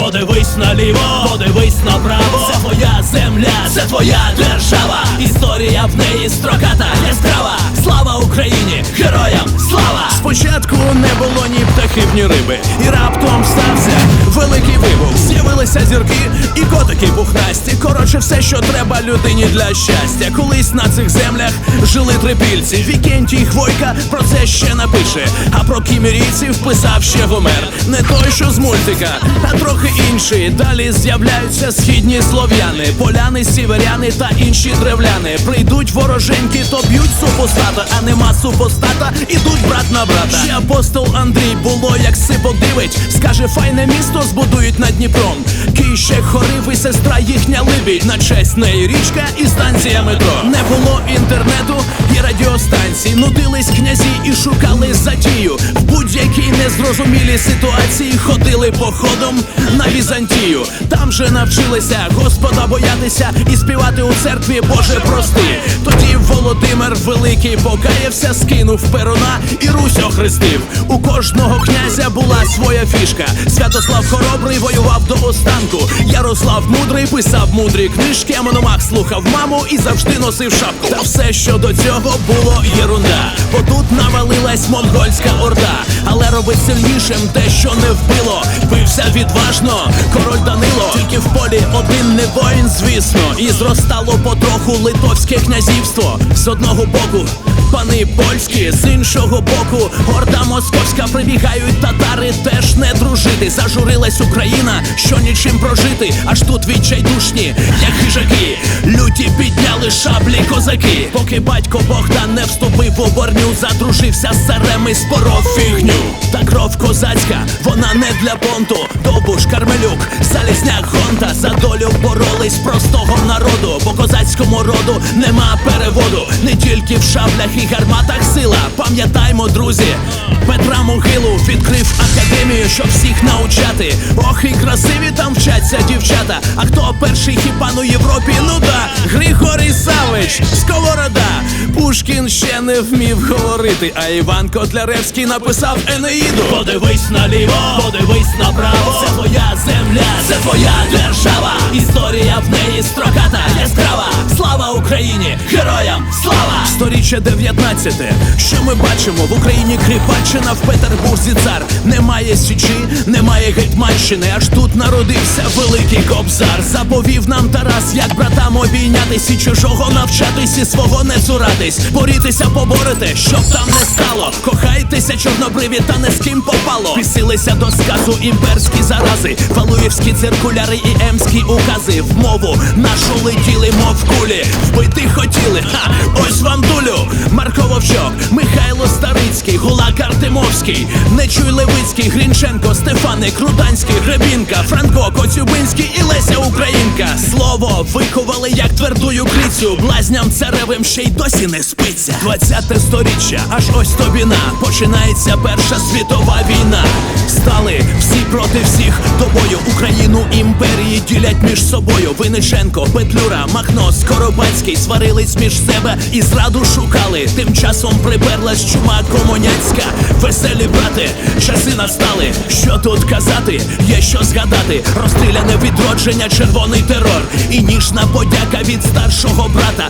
Подивись наліво, подивись направо. Це твоя земля, це твоя держава. Історія в неї строката, яскрава. Слава Україні, героям слава! Спочатку не було ні птахів, ні риби, і раптом стався великий вибух. З'явилися зірки і котики пухнасті. Коротше, все, що треба людині для щастя. Колись на цих землях жили трипільці. Вікентій Хвойка про це ще напише. А про кімерійців писав ще Гомер. Не той, що з мультика, а трохи інший. Далі з'являються східні слов'яни, поляни, сіверяни та інші древляни. Прийдуть вороженьки, то б'ють супостата, а нема супостата, ідуть брат на брата. Ще апостол Андрій було, як сипо дивить, скаже, файне місто збудують над Дніпром. Київщик хорив і сестра їхня Либідь. На честь неї річка і станція метро. Не було інтернету і радіостанцій. Нудились князі і шукали затію. В будь-якій незрозумілій ситуації ходили походом на Візантію. Там же навчилися Господа боятися і співати у церкві Боже прости. Тоді Володимир Великий покаявся, скинув перуна і Русь охрестив. У кожного князя була своя фішка. Святослав Хоробрий воював до останку. Ярослав Мудрий писав мудрі книжки, а Мономах слухав маму і завжди носив шапку. Та все, що до цього було єрунда, бо тут навалилась монгольська орда. Але робить сильнішим те, що не вбило. Бився відважно король Данило. Тільки в полі один не воїн, звісно. І зростало потроху литовське князівство. З одного боку пани польські, з іншого боку орда московська. Прибігають татари теж не дружити. Зажурилась Україна, що нічим прожити. Аж тут відчайдушні, як хижаки, люті підняли шаблі козаки. Поки батько Богдан не вступив у борню, задружився з царем і споров фігню. Та кров козацька, вона не для бонту. Довбуш, Кармелюк, Залізняк, Гонта за долю боролись простого народу. Бо козацькому роду нема переводу. Не тільки в шаблях і гарматах сила. Пам'ятаймо, друзі, Петра Могилу відкрив академію, щоб всіх навчати. Ох, і красиві там вчаться дівчата. А хто перший хіпан у Європі? Ну да, Григорій Савич, Сковорода. Пушкін ще не вмів говорити, а Іван Котляревський написав Енеїду. Подивись наліво, подивись направо. Це твоя земля, це твоя держава. Історія в неї строката, яскрава. Слава Україні, героям слава! Сторіччя 19-те. Що ми бачимо? В Україні Кріпаччина, в Петербурзі цар. Немає Січі, немає Гетьманщини. Аж тут народився великий Кобзар. Заповів нам Тарас, як братам обійнятись і чужого навчатись, і свого не цуратись. Борітеся, поборете, щоб там не стало. Кохайтеся, чорнобриві, та не з ким попало. Пісилися до сказу імперські зарази. Валуєвські циркуляри і емські укази. В мову нашу летіли, мов кулі. Вбити хотіли, ха, ось вам дулю. Марко Вовчок, Михайло Старицький, Гулак Артемовський, Нечуй Левицький, Грінченко, Стефаник, Руданський, Гребінка, Франко, Коцюбинський і Леся Українка. Слово викували, як твердую крицю. Блазням царевим ще й досі не спиться. 20-те сторіччя, аж ось тобі на. Починається Перша світова війна. Стали всі проти всіх до бою. Україну імперії ділять між собою. Винниченко, Петлюра, Махно, Скоропадський сварились між себе і зраду шукали. Тим часом приперлась чума комуняцька. Веселі брати, часи настали. Що тут казати, є що згадати. Розстріляне відродження, червоний терор. І ніжна подяка від старшого брата.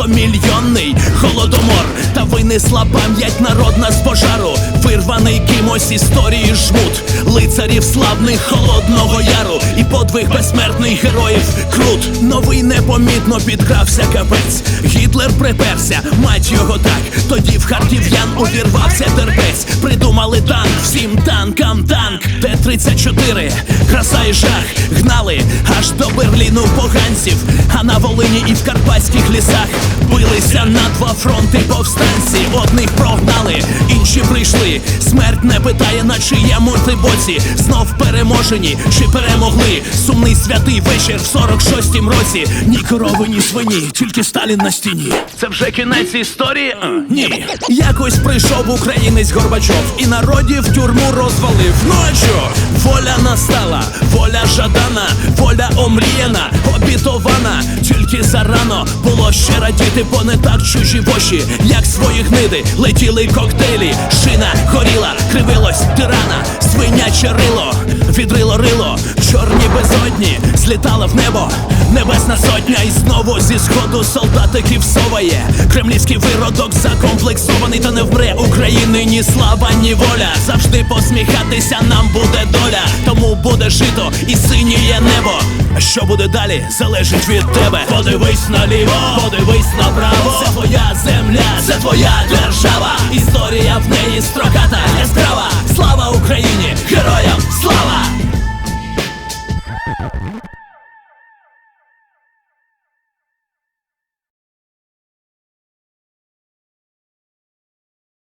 Багатомільйонний голодомор. Та винесла пам'ять народна з пожару. Вирваний кимось історії жмут. Лицарів славних Холодного Яру. І подвиг безсмертних героїв Крут. Новий непомітно підкрався капець. Гітлер приперся, мать його так. Тоді в харків'ян увірвався терпець. Придумали танк, всім танкам танк. Т-34, краса і жах. Гнали аж до Берліну поганців. А на Волині і в карпатських лісах билися на два фронти повстанці. Одних прогнали, інші прийшли. Смерть не питає, на чиєму ти боці. Знов переможені, чи перемогли. Сумний святий вечір в 46-м році. Ні корови, ні свині, тільки Сталін на стіні. Це вже кінець історії? Ні. Якось прийшов українець Горбачов і народів тюрму розвалив. Ну а що? Воля настала, воля жадана, воля омріяна, обітована. Тільки зарано було ще радіти, бо не так чужі воші, як свої гниди. Летіли коктейлі, шина горіла, кривилось тирана, свиняче рило, відрило рило, чорне чорні безодні злітала в небо небесна сотня, і знову зі сходу солдатиків соває. Кремлівський виродок закомплексований, та не вмре України ні слава, ні воля. Завжди посміхатися нам буде доля, тому буде жито і синіє небо. А що буде далі, залежить від тебе. Подивись наліво, подивись направо. Це твоя земля, це твоя держава. Історія в неї строката, яскрава. Слава Україні, героям!